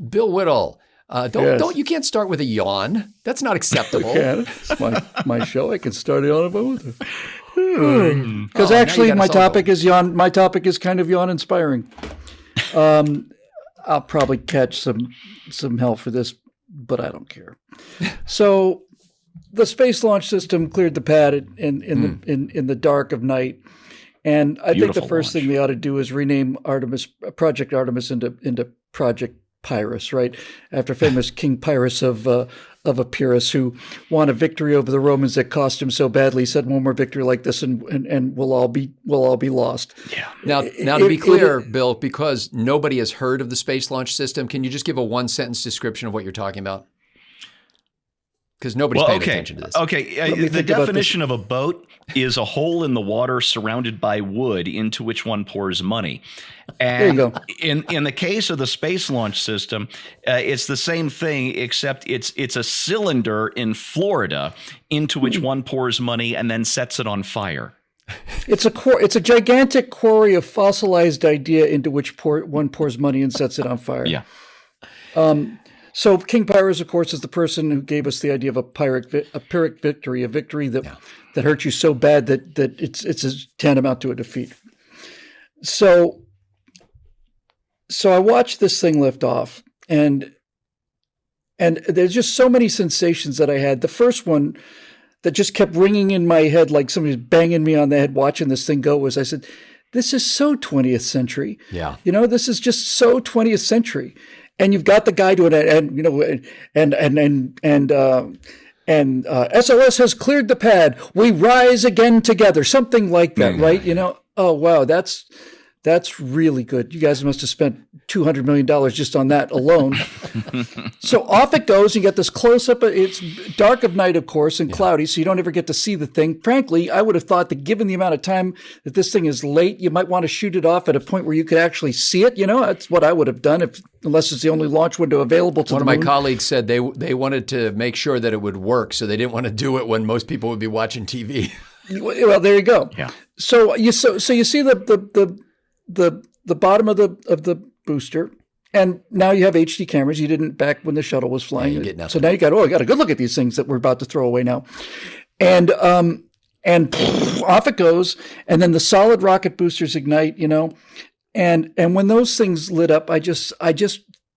Bill Whittle, Yes. don't you can't start with a yawn. That's not acceptable. It's my show. I can start it on if I want to. Because Oh, now actually, you got my us all topic going. is yawn. My topic is kind of yawn inspiring. I'll probably catch some hell for this, but I don't care. So, the Space Launch System cleared the pad in the dark of night, and I think the Beautiful first thing they ought to do is rename Project Artemis into Project Pyrrhus, right? After famous King Pyrrhus of Epirus, who won a victory over the Romans that cost him so badly. He said, "One more victory like this, and we'll all be lost." Yeah. Now to be clear, Bill, because nobody has heard of the Space Launch System, can you just give a one-sentence description of what you're talking about? Because nobody's paying attention to this. Okay, the definition of a boat is a hole in the water surrounded by wood into which one pours money. And There you in the case of the Space Launch System, it's the same thing, except it's a cylinder in Florida into which one pours money and then sets it on fire. It's a gigantic quarry of fossilized idea into which one pours money and sets it on fire. Yeah. So King Pyrrhus, of course, is the person who gave us the idea of a Pyrrhic victory, a victory that hurts you so bad that it's tantamount to a defeat. So I watched this thing lift off, and there's just so many sensations that I had. The first one that just kept ringing in my head like somebody's banging me on the head watching this thing go was I said, "This is so 20th century." Yeah. This is just so 20th century. And you've got the guy doing it, and SOS has cleared the pad. We rise again together, something like that, right? Oh wow, that's really good. You guys must have spent $200 million just on that alone. So off it goes. You get this close up. It's dark of night, of course, and cloudy, so you don't ever get to see the thing. Frankly, I would have thought that given the amount of time that this thing is late, you might want to shoot it off at a point where you could actually see it. That's what I would have done unless it's the only launch window available to One the of moon. my colleagues said they wanted to make sure that it would work, so they didn't want to do it when most people would be watching TV. Well, there you go. Yeah. So you see the bottom of the booster, and now you have HD cameras. You didn't back when the shuttle was flying. you get nothing. So now I got a good look at these things that we're about to throw away now, and off it goes, and then the solid rocket boosters ignite. And when those things lit up, I just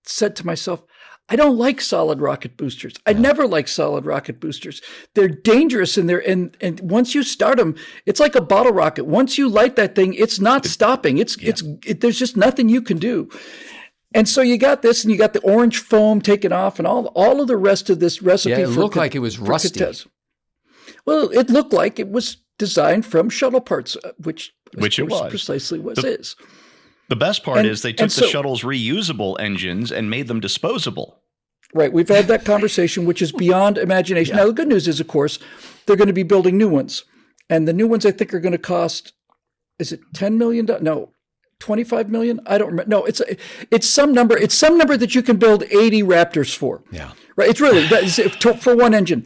said to myself, I don't like solid rocket boosters. I never liked solid rocket boosters. They're dangerous and once you start them, it's like a bottle rocket. Once you light that thing, it's not stopping. There's just nothing you can do. And so you got this, and you got the orange foam taken off, and all of the rest of this recipe. Yeah, it looked like it was rusty. Well, it looked like it was designed from shuttle parts, which it was. Precisely what it is. The best part is they took the so shuttle's reusable engines and made them disposable. Right. We've had that conversation, which is beyond imagination. Now, the good news is, of course, they're going to be building new ones. And the new ones, I think, are going to cost, is it $10 million? No, $25 million? I don't remember. No, it's some number. It's some number that you can build 80 Raptors for. Yeah. Right. It's really, for one engine.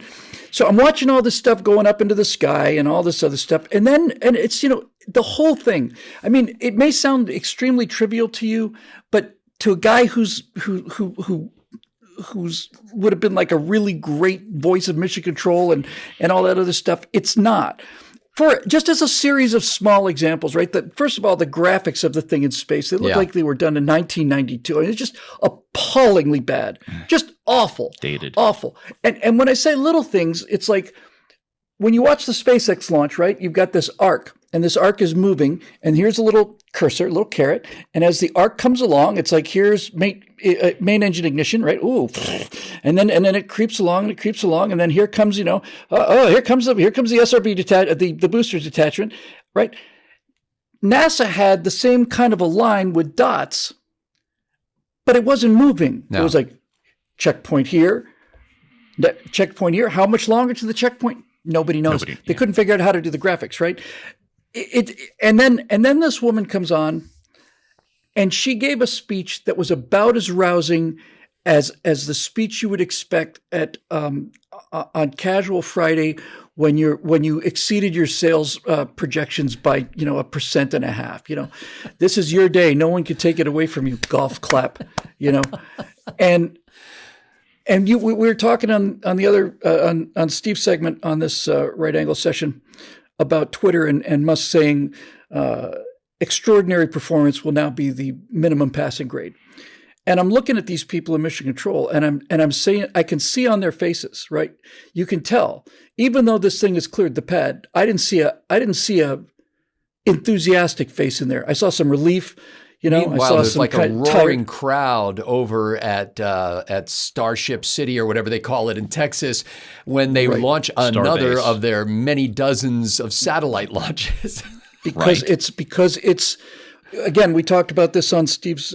So I'm watching all this stuff going up into the sky and all this other stuff. And it's, the whole thing. I mean, it may sound extremely trivial to you, but to a guy who would have been like a really great voice of mission control and all that other stuff, it's not. For just as a series of small examples, right? First of all, the graphics of the thing in space, they look like they were done in 1992. I mean, it's just appallingly bad, just awful, Dated, awful. And when I say little things, it's like when you watch the SpaceX launch, right? You've got this arc, and this arc is moving, and here's a little cursor, a little carrot, and as the arc comes along, it's like here's main engine ignition, right? Ooh, and then it creeps along, and then here comes here comes the SRB the boosters detachment, right? NASA had the same kind of a line with dots, but it wasn't moving. No. It was like checkpoint here, checkpoint here. How much longer to the checkpoint? Nobody knows. They couldn't figure out how to do the graphics, right? And then this woman comes on, and she gave a speech that was about as rousing as the speech you would expect at on Casual Friday when you exceeded your sales projections by 1.5%. This is your day. No one could take it away from you. Golf clap. And we were talking on the other on Steve's segment on this Right Angle session about Twitter and Musk saying extraordinary performance will now be the minimum passing grade. And I'm looking at these people in mission control, and I'm saying I can see on their faces, right? You can tell, even though this thing has cleared the pad, I didn't see a enthusiastic face in there. I saw some relief. Meanwhile, I saw there's some like a roaring tired crowd over at Starship City or whatever they call it in Texas when they launch another of their many dozens of satellite launches. because it's again, we talked about this on Steve's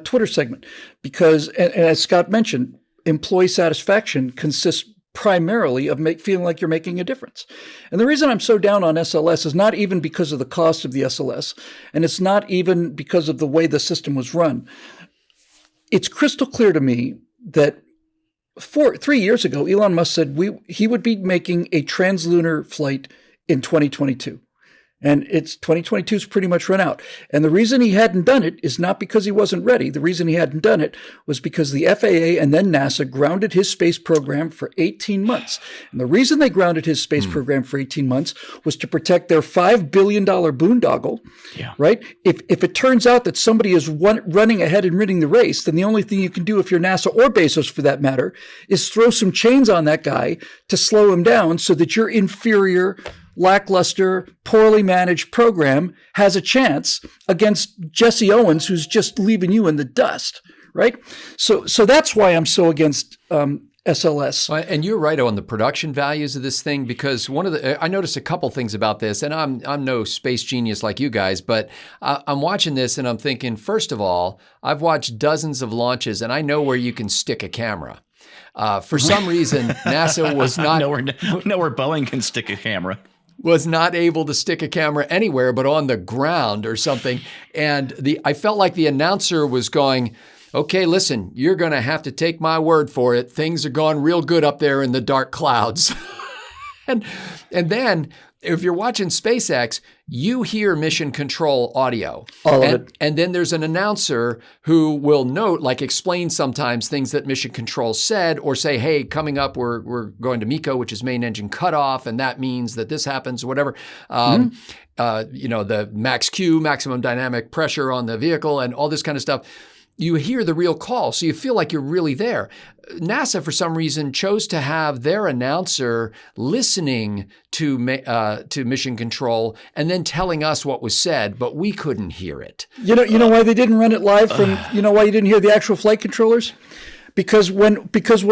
Twitter segment, because, and as Scott mentioned, employee satisfaction consists primarily of feeling like you're making a difference. And the reason I'm so down on SLS is not even because of the cost of the SLS, and it's not even because of the way the system was run. It's crystal clear to me that 3 years ago, Elon Musk said he would be making a translunar flight in 2022. And it's 2022's pretty much run out. And the reason he hadn't done it is not because he wasn't ready. The reason he hadn't done it was because the FAA and then NASA grounded his space program for 18 months. And the reason they grounded his space program for 18 months was to protect their $5 billion boondoggle, right? If it turns out that somebody is running ahead and winning the race, then the only thing you can do if you're NASA or Bezos for that matter is throw some chains on that guy to slow him down so that your inferior, lackluster, poorly managed program has a chance against Jesse Owens, who's just leaving you in the dust, right? So that's why I'm so against SLS. Well, and you're right on the production values of this thing, because I noticed a couple things about this, and I'm no space genius like you guys, but I'm watching this and I'm thinking, first of all, I've watched dozens of launches and I know where you can stick a camera. For some reason, NASA was not. know where Boeing can stick a camera. Was not able to stick a camera anywhere but on the ground or something. And I felt like the announcer was going, okay, listen, you're going to have to take my word for it. Things are going real good up there in the dark clouds. and then if you're watching SpaceX, you hear mission control audio. All of it. And then there's an announcer who will note, like explain sometimes things that mission control said, or say, hey, coming up, we're going to MECO, which is main engine cutoff, and that means that this happens, or whatever. The max Q, maximum dynamic pressure on the vehicle, and all this kind of stuff. You hear the real call, so you feel like you're really there. NASA, for some reason, chose to have their announcer listening to mission control and then telling us what was said, but we couldn't hear it. You know why they didn't run it live from? You know why you didn't hear the actual flight controllers? Because when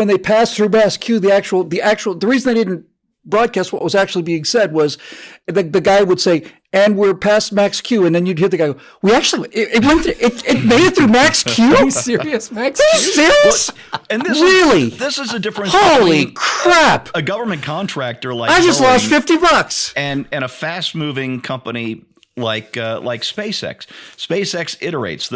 they passed through max Q, the reason they didn't broadcast what was actually being said was the guy would say, and we're past max Q, and then you'd hear the guy go, it made it through max Q? Are you serious, Max Q? Are you serious? And this is a difference. Holy crap! A government contractor like I just Boeing lost $50 and a fast-moving company like SpaceX. SpaceX iterates.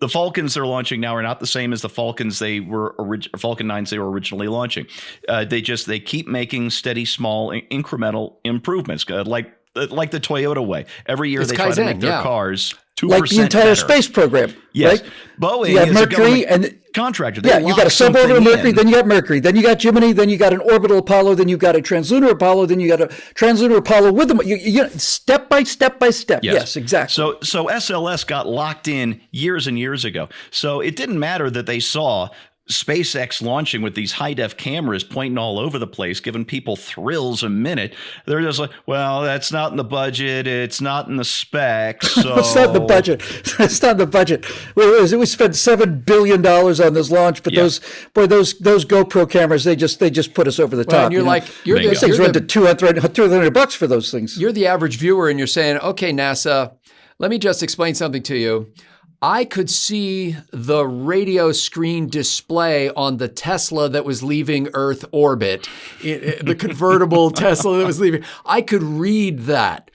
The Falcons they're launching now are not the same as the Falcons Falcon 9s they were originally launching. They keep making steady, small, incremental improvements, like the Toyota way. Every year they try to make their cars 2% like the entire better. space program. Yes, right? Boeing you have is Mercury a government contractor. Yeah, you got a suborbital Mercury, then you got Mercury, then you got Gemini, then you got an orbital Apollo, then you got a translunar Apollo, then you got a translunar Apollo with them. You step by step by step. Yes, exactly. So SLS got locked in years and years ago. So it didn't matter that they saw SpaceX launching with these high-def cameras pointing all over the place, giving people thrills a minute. They're just like, well, that's not in the budget. It's not in the specs. So. It's not in the budget. It's not in the budget. We spent $7 billion on this launch, but those GoPro cameras, they just put us over the top. And you're like, those things run to $200 for those things. You're the average viewer, and you're saying, okay, NASA, let me just explain something to you. I could see the radio screen display on the Tesla that was leaving Earth orbit, the convertible Tesla that was leaving. I could read that.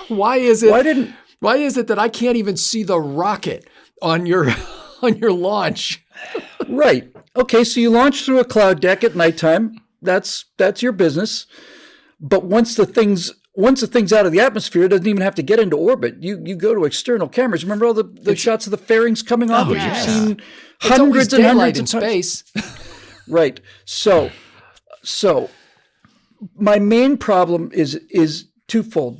Why is it that I can't even see the rocket on your on your launch. Right. Okay, so you launch through a cloud deck at nighttime. That's your business. But once the thing's out of the atmosphere, it doesn't even have to get into orbit. You go to external cameers. Remember all the shots of the fairings coming off? Yes. You've seen It's hundreds and hundreds in of times. space. Right. So my main problem is twofold.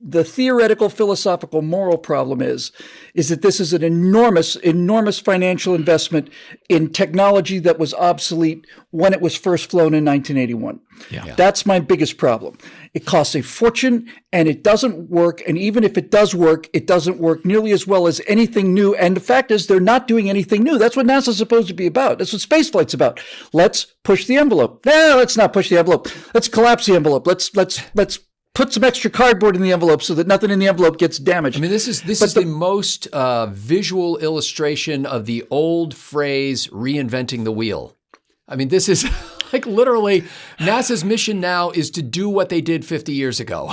The theoretical, philosophical, moral problem is that this is an enormous financial investment in technology that was obsolete when it was first flown in 1981. Yeah. That's my biggest problem. It costs a fortune and it doesn't work. And even if it does work, it doesn't work nearly as well as anything new. And the fact is they're not doing anything new. That's what NASA's supposed to be about. That's what spaceflight's about. Let's push the envelope. No, let's not push the envelope. Let's collapse the envelope. Let's put some extra cardboard in the envelope so that nothing in the envelope gets damaged. I mean, this is the most visual illustration of the old phrase reinventing the wheel. I mean, this is like literally NASA's mission now is to do what they did 50 years ago.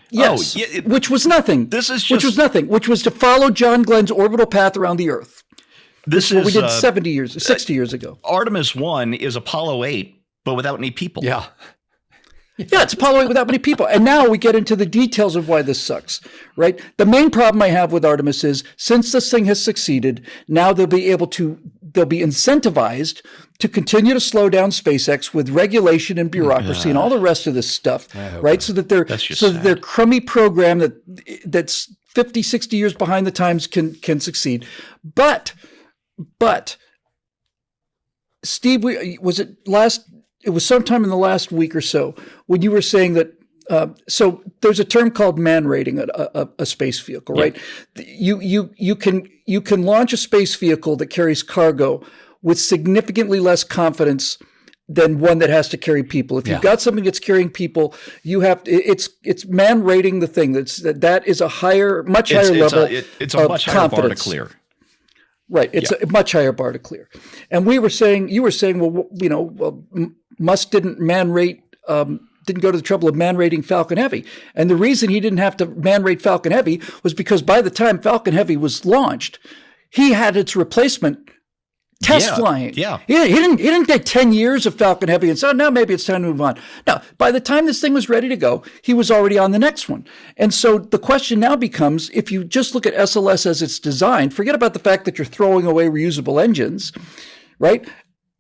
Yes, which was nothing. Which was to follow John Glenn's orbital path around the Earth. This what is we did 60 years ago. Artemis 1 is Apollo 8, but without any people. Yeah. Yeah, it's Apollo 8 without many people. And now we get into the details of why this sucks, right? The main problem I have with Artemis is since this thing has succeeded, now they'll be incentivized to continue to slow down SpaceX with regulation and bureaucracy and all the rest of this stuff, right? So that their crummy program that's 50, 60 years behind the times can succeed. But Steve, it was sometime in the last week or so when you were saying that. So there's a term called man rating a space vehicle, right? You can launch a space vehicle that carries cargo with significantly less confidence than one that has to carry people. If you've got something that's carrying people, you have to, it's man rating the thing. That is a much higher level. It's a much higher bar to clear. Right. It's a much higher bar to clear. And you were saying, well, Musk didn't go to the trouble of man rating Falcon Heavy. And the reason he didn't have to man rate Falcon Heavy was because by the time Falcon Heavy was launched, he had its replacement test flying. Yeah. He didn't get 10 years of Falcon Heavy and say, now maybe it's time to move on. No, by the time this thing was ready to go, he was already on the next one. And so the question now becomes, if you just look at SLS as it's designed, forget about the fact that you're throwing away reusable engines, right?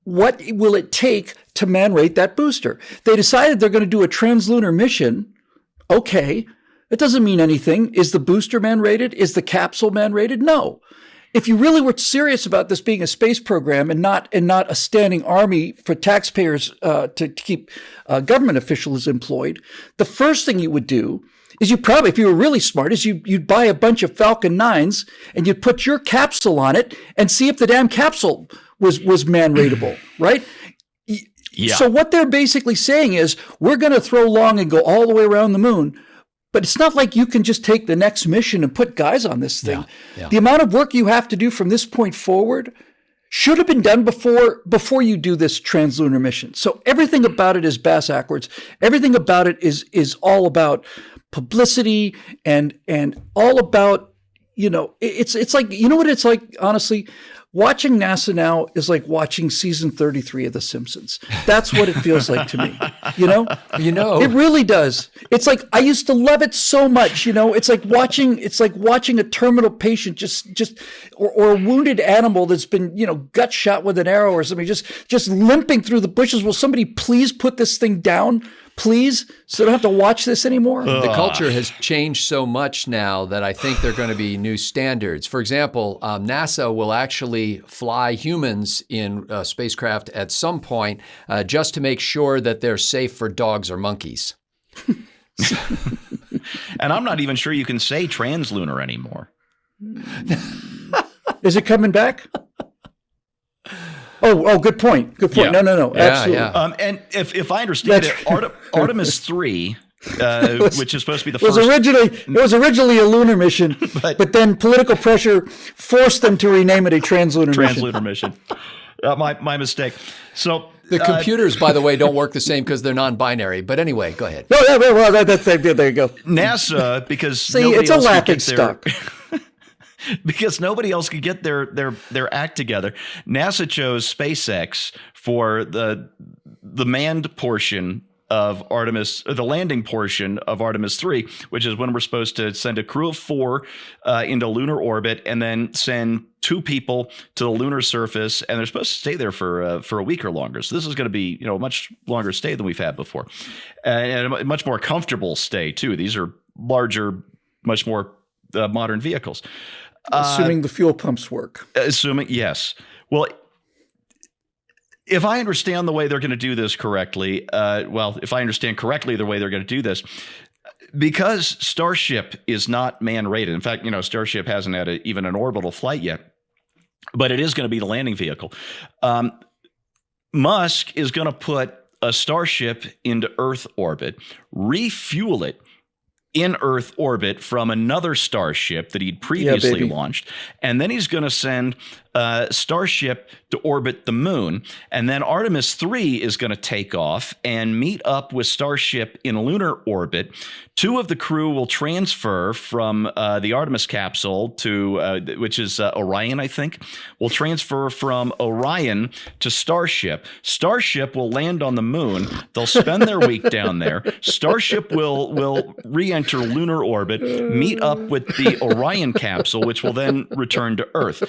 What will it take to man rate that booster? They decided they're going to do a translunar mission. Okay. It doesn't mean anything. Is the booster man rated? Is the capsule man rated? No. If you really were serious about this being a space program and not a standing army for taxpayers to keep government officials employed, the first thing you would do is if you were really smart, is you'd buy a bunch of Falcon 9s and you'd put your capsule on it and see if the damn capsule was man rateable, right? Yeah. So what they're basically saying is we're going to throw long and go all the way around the moon. But it's not like you can just take the next mission and put guys on this thing. Yeah. The amount of work you have to do from this point forward should have been done before you do this translunar mission. So everything about it is bass backwards. Everything about it is all about publicity and all about, it's like, you know what it's like, honestly? Watching NASA now is like watching season 33 of The Simpsons. That's what it feels like to me. It really does. It's like I used to love it so much. It's like watching a terminal patient or a wounded animal that's been gut shot with an arrow or something just limping through the bushes. Will somebody please put this thing down? Please, so I don't have to watch this anymore. The culture has changed so much now that I think there are going to be new standards. For example, NASA will actually fly humans in spacecraft at some point just to make sure that they're safe for dogs or monkeys. And I'm not even sure you can say translunar anymore. Is it coming back? Oh, good point. Good point. Yeah. No, absolutely. Yeah. And if I understand Artemis 3, which is supposed to be the first. It was originally a lunar mission, but then political pressure forced them to rename it a translunar mission. My mistake. So the computers, by the way, don't work the same because they're non-binary. But anyway, go ahead. Well, that's there you go. NASA, because see, it's a laughing stock. because nobody else could get their act together. NASA chose SpaceX for the manned portion of Artemis, the landing portion of Artemis 3, which is when we're supposed to send a crew of 4 into lunar orbit and then send 2 people to the lunar surface, and they're supposed to stay there for a week or longer. So this is going to be, a much longer stay than we've had before, and a much more comfortable stay too. These are larger, much more modern vehicles. Assuming the fuel pumps work. Assuming, yes. Well, if I understand the way they're going to do this correctly, if I understand correctly the way they're going to do this, because Starship is not man-rated. In fact, Starship hasn't had even an orbital flight yet, but it is going to be the landing vehicle. Musk is going to put a Starship into Earth orbit, refuel it in Earth orbit from another Starship that he'd previously launched. And then he's going to send Starship to orbit the moon. And then Artemis 3 is going to take off and meet up with Starship in lunar orbit. 2 of the crew will transfer from the Artemis capsule to, which is Orion, I think, will transfer from Orion to Starship. Starship will land on the moon. They'll spend their week down there. Starship will re-enter lunar orbit, meet up with the Orion capsule, which will then return to Earth.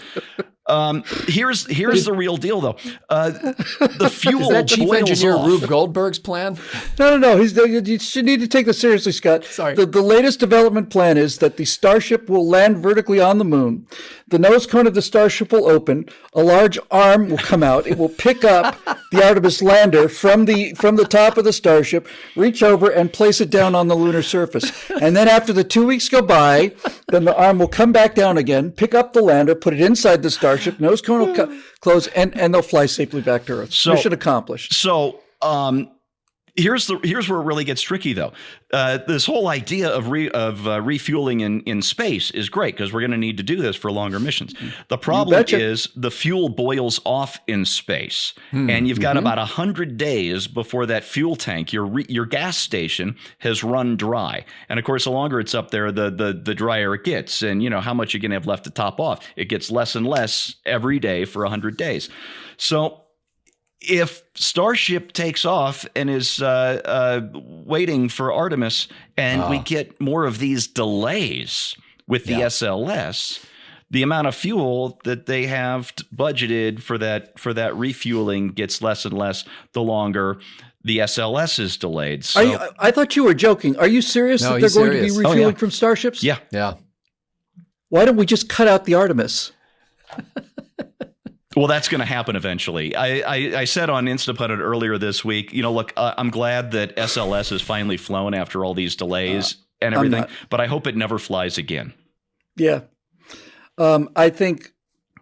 Here's the real deal, though. The fuel is that Chief Engineer off. Rube Goldberg's plan? No. You should need to take this seriously, Scott. Sorry. The latest development plan is that the Starship will land vertically on the moon. The nose cone of the Starship will open. A large arm will come out. It will pick up the Artemis lander from the top of the Starship, reach over and place it down on the lunar surface. And then after the 2 weeks go by, then the arm will come back down again, pick up the lander, put it inside the Starship, nose cone will close, and they'll fly safely back to Earth. Mission accomplished. So, here's where it really gets tricky, though. This whole idea of refueling in space is great because we're going to need to do this for longer missions. The problem is the fuel boils off in space, and you've got about 100 days before that fuel tank, your gas station, has run dry. And of course, the longer it's up there, the drier it gets. And how much you're going to have left to top off. It gets less and less every day for 100 days. So if Starship takes off and is waiting for Artemis, and we get more of these delays with the SLS, the amount of fuel that they have budgeted for that refueling gets less and less the longer the SLS is delayed. So, I thought you were joking. Are you serious that they're going to be refueling from Starships? Yeah. Why don't we just cut out the Artemis? Well, that's going to happen eventually. I said on Instapundit earlier this week, look, I'm glad that SLS has finally flown after all these delays and everything, but I hope it never flies again. Yeah. I think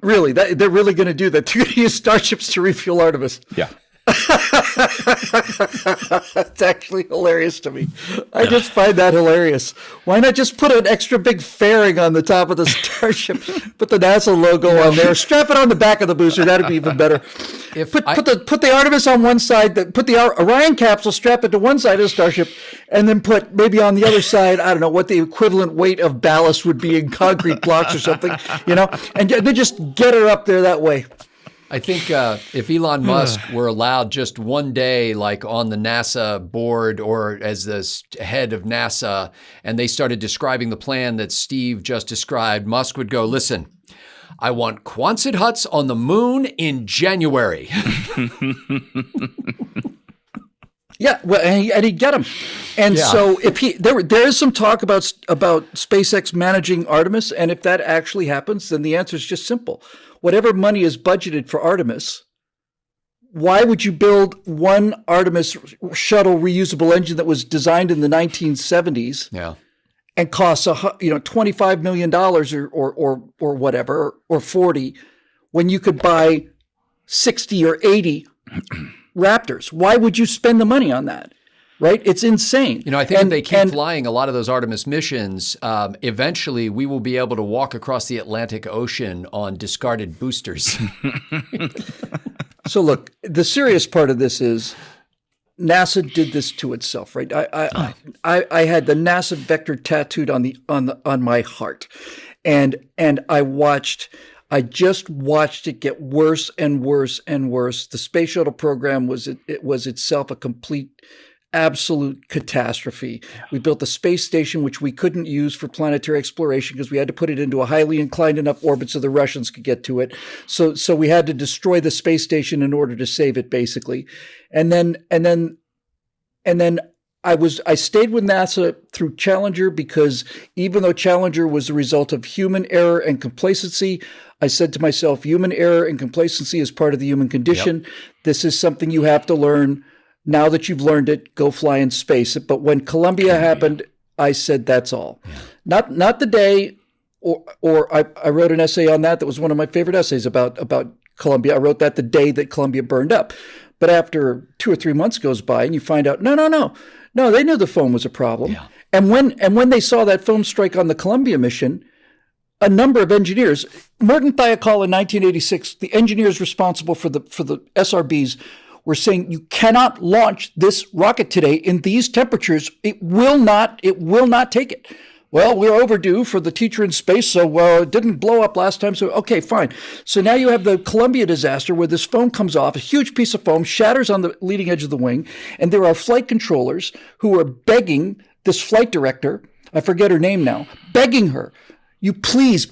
really that they're really going to do that. They're going to use Starships to refuel Artemis. Yeah. That's actually hilarious to me. I just find that hilarious. Why not just put an extra big fairing on the top of the Starship? Put the NASA logo on there. Strap it on the back of the booster. That'd be even better. Put the Artemis on one side. Put the Orion capsule. Strap it to one side of the Starship, and then put maybe on the other side. I don't know what the equivalent weight of ballast would be in concrete blocks or something. And then just get her up there that way. I think if Elon Musk were allowed just one day, like on the NASA board or as the head of NASA, and they started describing the plan that Steve just described, Musk would go, listen, I want Quonset huts on the moon in January. Yeah, well, and he'd get them. And so if there is some talk about SpaceX managing Artemis, and if that actually happens, then the answer is just simple. Whatever money is budgeted for Artemis, why would you build one Artemis shuttle reusable engine that was designed in the 1970s and costs $25 million or whatever, or 40, when you could buy 60 or 80 Raptors? Why would you spend the money on that? Right? It's insane. I think if they keep flying a lot of those Artemis missions, eventually we will be able to walk across the Atlantic Ocean on discarded boosters. So look, the serious part of this is NASA did this to itself, right? I had the NASA vector tattooed on my heart. and I just watched it get worse and worse and worse. The space shuttle program was itself a complete, absolute catastrophe. We built a space station which we couldn't use for planetary exploration because we had to put it into a highly inclined enough orbit so the Russians could get to it. So we had to destroy the space station in order to save it, basically. And then I stayed with NASA through Challenger because even though Challenger was the result of human error and complacency, I said to myself, human error and complacency is part of the human condition. Yep. This is something you have to learn. Now that you've learned it, go fly in space. But when Columbia happened, I said, that's all. Yeah. Not the day, or I wrote an essay on that was one of my favorite essays about Columbia. I wrote that the day that Columbia burned up. But after 2 or 3 months goes by and you find out, no, they knew the foam was a problem. Yeah. And when they saw that foam strike on the Columbia mission, a number of engineers, Morton Thiokol in 1986, the engineers responsible for the SRBs were saying, you cannot launch this rocket today in these temperatures. It will not take it. Well, we're overdue for the teacher in space, so it didn't blow up last time, so okay, fine. So now you have the Columbia disaster where this foam comes off, a huge piece of foam, shatters on the leading edge of the wing, and there are flight controllers who are begging this flight director, I forget her name now, begging her, you please,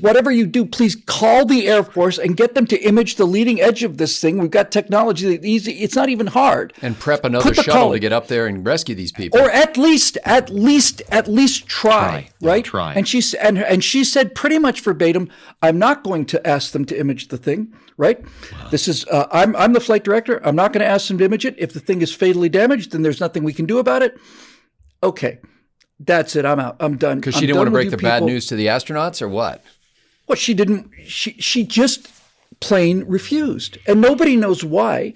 whatever you do, please call the Air Force and get them to image the leading edge of this thing. We've got technology that's easy. It's not even hard. And prep another shuttle to get up there and rescue these people. Or at least try, right? Try. And she said pretty much verbatim, I'm not going to ask them to image the thing, right? Wow. This is, I'm the flight director. I'm not going to ask them to image it. If the thing is fatally damaged, then there's nothing we can do about it. Okay. That's it. I'm out. I'm done. Because she didn't want to break the bad news to the astronauts, or what? Well, she didn't. She just plain refused, and nobody knows why.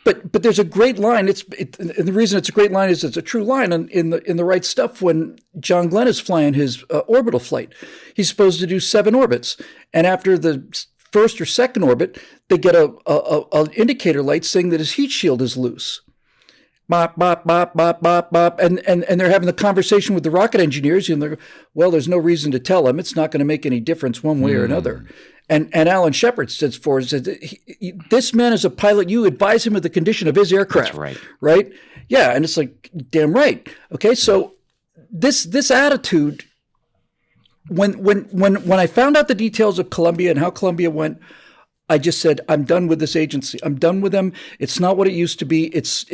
But there's a great line. And the reason it's a great line is it's a true line in the right stuff. When John Glenn is flying his orbital flight, he's supposed to do 7 orbits, and after the first or second orbit, they get an indicator light saying that his heat shield is loose. Bop, bop, bop, bop, bop, bop. And they're having the conversation with the rocket engineers. And they're, well, there's no reason to tell them. It's not going to make any difference one way or another. And Alan Shepard said, this man is a pilot. You advise him of the condition of his aircraft. That's right. Right? Yeah. And it's like, damn right. Okay. So this attitude, when I found out the details of Columbia and how Columbia went, I just said, I'm done with this agency. I'm done with them. It's not what it used to be. It's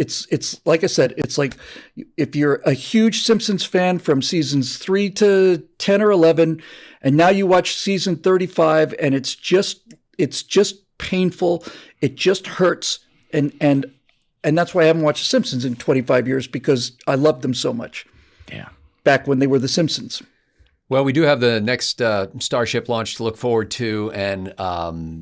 like I said, it's like if you're a huge Simpsons fan from seasons 3 to 10 or 11, and now you watch season 35 and it's just painful. It just hurts. And that's why I haven't watched The Simpsons in 25 years, because I loved them so much. Yeah. Back when they were The Simpsons. Well, we do have the next Starship launch to look forward to, and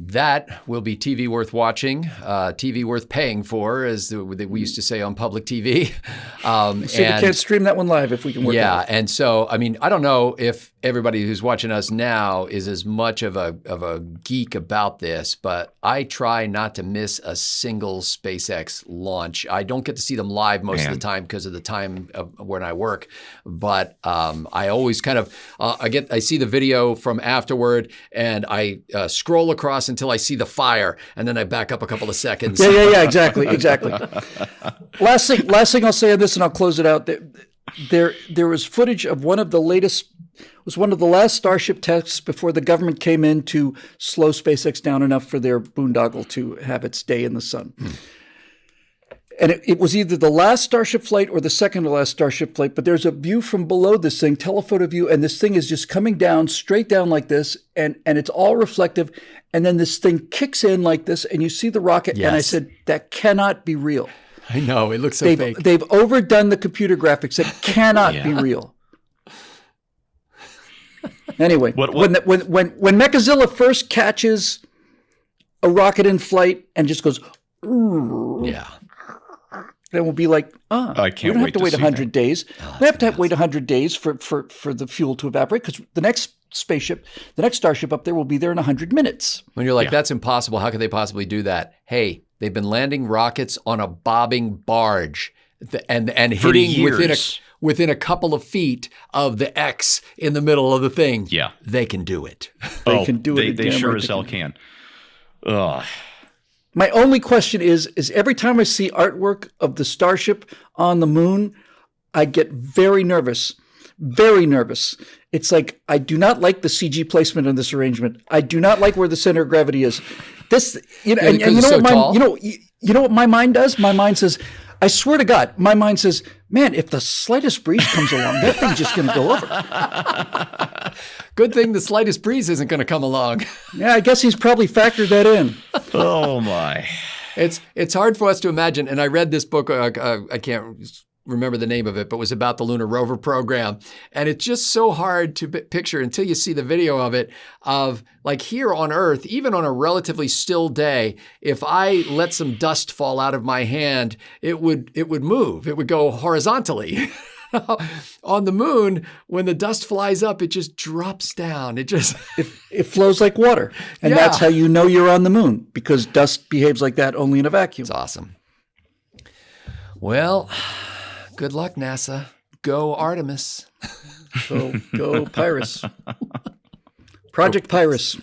that will be TV worth watching, TV worth paying for, as we used to say on public TV. So we can't stream that one live if we can work it out. Yeah, and so, I mean, I don't know if everybody who's watching us now is as much of a geek about this, but I try not to miss a single SpaceX launch. I don't get to see them live most of the time because of the time of when I work, but I always kind of I see the video from afterward, and I scroll across until I see the fire, and then I back up a couple of seconds. Yeah, exactly. Last thing I'll say on this, and I'll close it out. There was footage of one of the last Starship tests before the government came in to slow SpaceX down enough for their boondoggle to have its day in the sun. And it was either the last Starship flight or the second to last Starship flight, but there's a view from below this thing, telephoto view, and this thing is just coming down, straight down like this, and it's all reflective, and then this thing kicks in like this, and you see the rocket, and I said, that cannot be real. I know, it looks so fake. They've overdone the computer graphics. It cannot be real. Anyway, when Mechazilla first catches a rocket in flight and just goes, then we'll be like, I can't we don't have wait to wait 100 days. We have to wait 100 days for the fuel to evaporate, because the next Starship up there will be there in 100 minutes. When you're like, that's impossible. How could they possibly do that? Hey, they've been landing rockets on a bobbing barge. and For hitting years. within a couple of feet of the X in the middle of the thing. Yeah. They can do it. They can do it. They Damn sure right as they hell can. Ugh. My only question is every time I see artwork of the Starship on the moon, I get very nervous. Very nervous. It's like, I do not like the CG placement on this arrangement. I do not like where the center of gravity is. This, you know, and you know what you know what my mind does? My mind says, I swear to God, my mind says, man, if the slightest breeze comes along, that thing's just going to go over. Good thing the slightest breeze isn't going to come along. Yeah, I guess he's probably factored that in. Oh my. It's hard for us to imagine. And I read this book, I can't remember the name of it, but it was about the lunar rover program. And it's just so hard to picture until you see the video of it, of like here on Earth, even on a relatively still day, if I let some dust fall out of my hand, it would move. It would go horizontally. On the moon, when the dust flies up, it just drops down. It flows like water. And that's how you know you're on the moon, because dust behaves like that only in a vacuum. It's awesome. Well, good luck, NASA. Go Artemis. Go Pyrus. Project Pyrus.